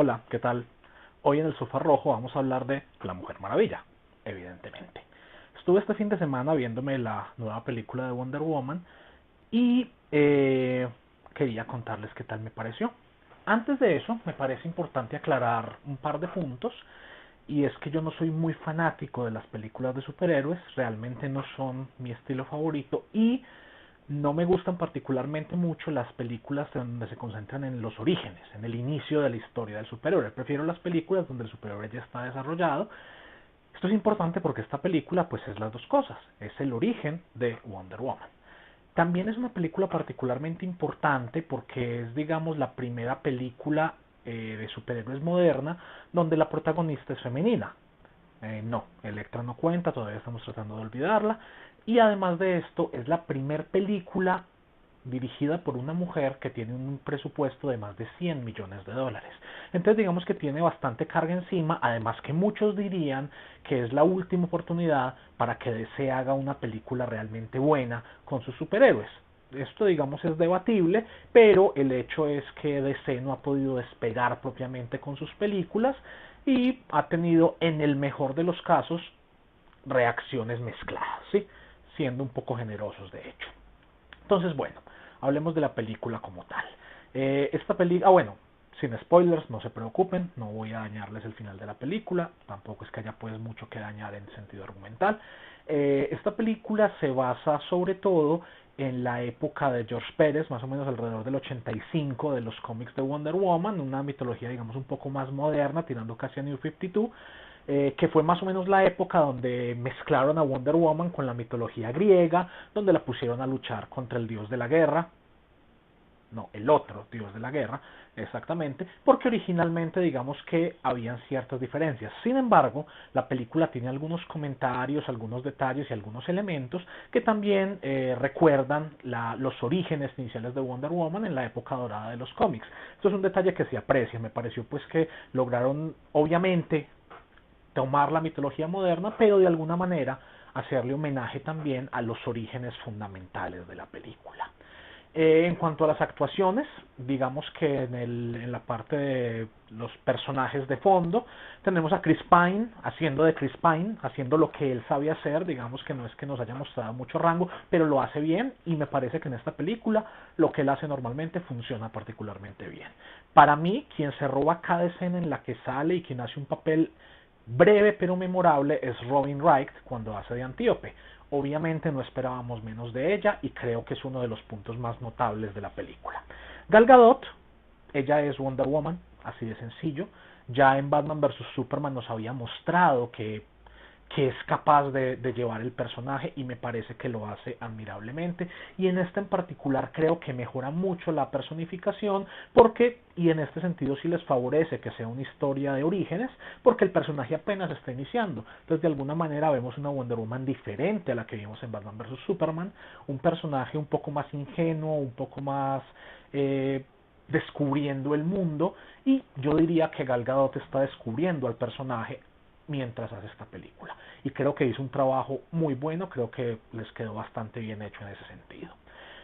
Hola, ¿qué tal? Hoy en el Sofá Rojo vamos a hablar de La Mujer Maravilla, evidentemente. Estuve este fin de semana viéndome la nueva película de Wonder Woman y quería contarles qué tal me pareció. Antes de eso, me parece importante aclarar un par de puntos, y es que yo no soy muy fanático de las películas de superhéroes, realmente no son mi estilo favorito, y no me gustan particularmente mucho las películas donde se concentran en los orígenes, en el inicio de la historia del superhéroe. Prefiero las películas donde el superhéroe ya está desarrollado. Esto es importante porque esta película pues es las dos cosas, es el origen de Wonder Woman. También es una película particularmente importante porque es, digamos, la primera película de superhéroes moderna donde la protagonista es femenina. No, Electra no cuenta, todavía estamos tratando de olvidarla. Y además de esto, es la primer película dirigida por una mujer que tiene un presupuesto de más de 100 millones de dólares. Entonces digamos que tiene bastante carga encima, además que muchos dirían que es la última oportunidad para que DC haga una película realmente buena con sus superhéroes. Esto digamos es debatible, pero el hecho es que DC no ha podido despegar propiamente con sus películas y ha tenido en el mejor de los casos reacciones mezcladas, ¿sí? Siendo un poco generosos de hecho. Entonces, bueno, hablemos de la película como tal. Esta película, bueno, sin spoilers, no se preocupen, no voy a dañarles el final de la película, tampoco es que haya pues mucho que dañar en sentido argumental. Esta película se basa sobre todo en la época de George Pérez, más o menos alrededor del 85 de los cómics de Wonder Woman, una mitología digamos un poco más moderna, tirando casi a New 52, que fue más o menos la época donde mezclaron a Wonder Woman con la mitología griega, donde la pusieron a luchar contra el dios de la guerra, no, el otro dios de la guerra, exactamente, porque originalmente digamos que habían ciertas diferencias. Sin embargo, la película tiene algunos comentarios, algunos detalles y algunos elementos que también recuerdan los orígenes iniciales de Wonder Woman en la época dorada de los cómics. Esto es un detalle que se aprecia, me pareció pues que lograron, obviamente, tomar la mitología moderna, pero de alguna manera hacerle homenaje también a los orígenes fundamentales de la película. En cuanto a las actuaciones, digamos que en la parte de los personajes de fondo, tenemos a Chris Pine haciendo de Chris Pine, haciendo lo que él sabe hacer, digamos que no es que nos haya mostrado mucho rango, pero lo hace bien y me parece que en esta película lo que él hace normalmente funciona particularmente bien. Para mí, quien se roba cada escena en la que sale y quien hace un papel breve pero memorable es Robin Wright cuando hace de Antíope. Obviamente no esperábamos menos de ella y creo que es uno de los puntos más notables de la película. Gal Gadot, ella es Wonder Woman, así de sencillo. Ya en Batman vs. Superman nos había mostrado que es capaz de llevar el personaje y me parece que lo hace admirablemente, y en este en particular creo que mejora mucho la personificación porque, y en este sentido sí les favorece que sea una historia de orígenes porque el personaje apenas está iniciando. Entonces de alguna manera vemos una Wonder Woman diferente a la que vimos en Batman vs. Superman, un personaje un poco más ingenuo, un poco más descubriendo el mundo, y yo diría que Gal Gadot está descubriendo al personaje mientras hace esta película. Y creo que hizo un trabajo muy bueno, creo que les quedó bastante bien hecho en ese sentido.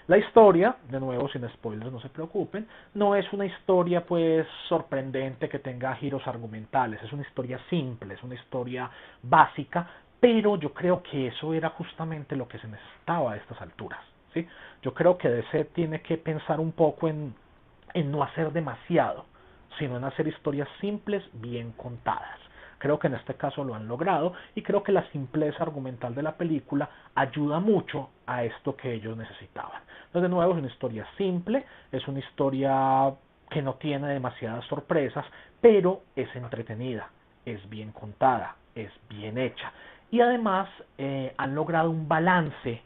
La historia, de nuevo sin spoilers, no se preocupen, no es una historia pues sorprendente que tenga giros argumentales, es una historia simple, es una historia básica, pero yo creo que eso era justamente lo que se necesitaba a estas alturas, ¿sí? Yo creo que DC tiene que pensar un poco en no hacer demasiado, sino en hacer historias simples, bien contadas. Creo que en este caso lo han logrado y creo que la simpleza argumental de la película ayuda mucho a esto que ellos necesitaban. Entonces, de nuevo, es una historia simple, es una historia que no tiene demasiadas sorpresas, pero es entretenida, es bien contada, es bien hecha. Y además han logrado un balance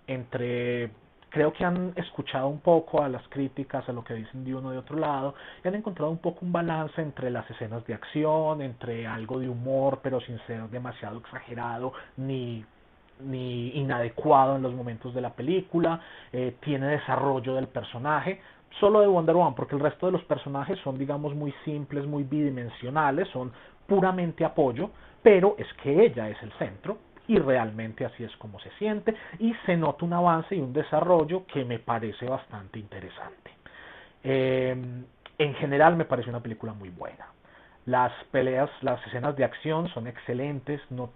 entre, creo que han escuchado un poco a las críticas, a lo que dicen de uno y de otro lado, y han encontrado un poco un balance entre las escenas de acción, entre algo de humor, pero sin ser demasiado exagerado ni inadecuado en los momentos de la película. Tiene desarrollo del personaje, solo de Wonder Woman, porque el resto de los personajes son, digamos, muy simples, muy bidimensionales, son puramente apoyo, pero es que ella es el centro y realmente así es como se siente y se nota un avance y un desarrollo que me parece bastante interesante. En general me parece una película muy buena. Las peleas, las escenas de acción son excelentes, no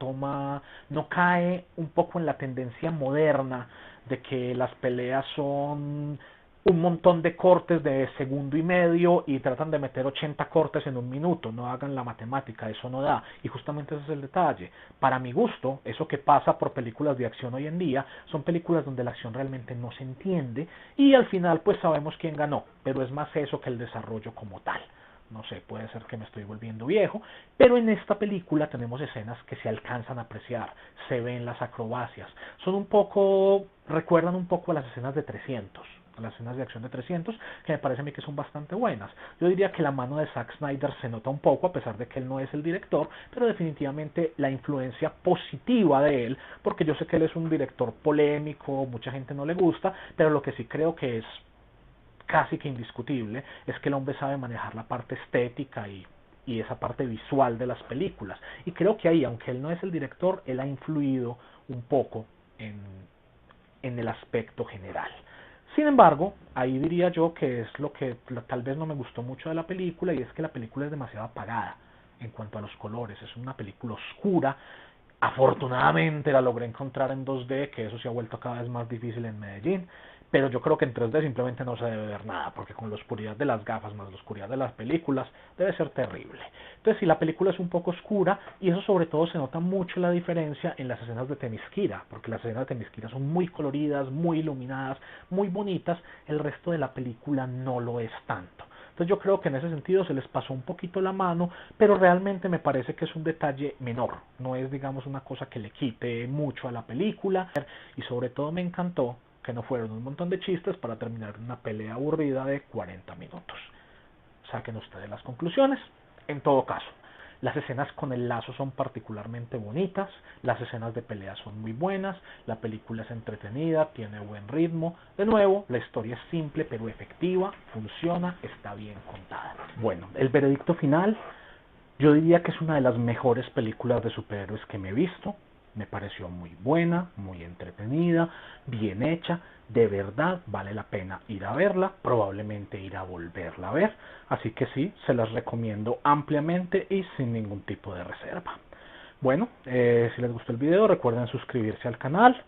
cae un poco en la tendencia moderna de que las peleas son un montón de cortes de segundo y medio y tratan de meter 80 cortes en un minuto. No hagan la matemática, eso no da. Y justamente ese es el detalle. Para mi gusto, eso que pasa por películas de acción hoy en día son películas donde la acción realmente no se entiende y al final pues sabemos quién ganó, pero es más eso que el desarrollo como tal. No sé, puede ser que me estoy volviendo viejo, pero en esta película tenemos escenas que se alcanzan a apreciar, se ven las acrobacias, son un poco, recuerdan un poco a las escenas de 300, a las escenas de acción de 300, que me parece a mí que son bastante buenas. Yo diría que la mano de Zack Snyder se nota un poco, a pesar de que él no es el director, pero definitivamente la influencia positiva de él, porque yo sé que él es un director polémico, mucha gente no le gusta, pero lo que sí creo que es casi que indiscutible es que el hombre sabe manejar la parte estética y esa parte visual de las películas. Y creo que ahí, aunque él no es el director, él ha influido un poco en el aspecto general. Sin embargo, ahí diría yo que es lo que tal vez no me gustó mucho de la película, y es que la película es demasiado apagada en cuanto a los colores. Es una película oscura. Afortunadamente la logré encontrar en 2D, que eso se ha vuelto cada vez más difícil en Medellín, pero yo creo que en 3D simplemente no se debe ver nada, porque con la oscuridad de las gafas más la oscuridad de las películas debe ser terrible. Entonces sí, la película es un poco oscura, y eso sobre todo se nota mucho la diferencia en las escenas de Themyscira, porque las escenas de Themyscira son muy coloridas, muy iluminadas, muy bonitas. El resto de la película no lo es tanto. Entonces yo creo que en ese sentido se les pasó un poquito la mano, pero realmente me parece que es un detalle menor, no es digamos una cosa que le quite mucho a la película, y sobre todo me encantó que no fueron un montón de chistes para terminar una pelea aburrida de 40 minutos. Saquen ustedes las conclusiones. En todo caso, las escenas con el lazo son particularmente bonitas, las escenas de pelea son muy buenas, la película es entretenida, tiene buen ritmo. De nuevo, la historia es simple pero efectiva, funciona, está bien contada. Bueno, el veredicto final, yo diría que es una de las mejores películas de superhéroes que me he visto. Me pareció muy buena, muy entretenida, bien hecha. De verdad vale la pena ir a verla, probablemente ir a volverla a ver. Así que sí, se las recomiendo ampliamente y sin ningún tipo de reserva. Bueno, si les gustó el video, recuerden suscribirse al canal,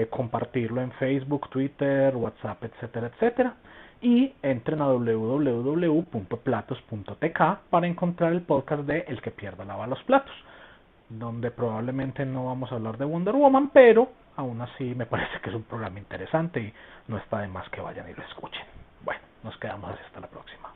compartirlo en Facebook, Twitter, WhatsApp, etcétera, etcétera. Y entren a www.platos.tk para encontrar el podcast de El que pierda lava los platos, donde probablemente no vamos a hablar de Wonder Woman, pero aún así me parece que es un programa interesante y no está de más que vayan y lo escuchen. Bueno, nos quedamos hasta la próxima.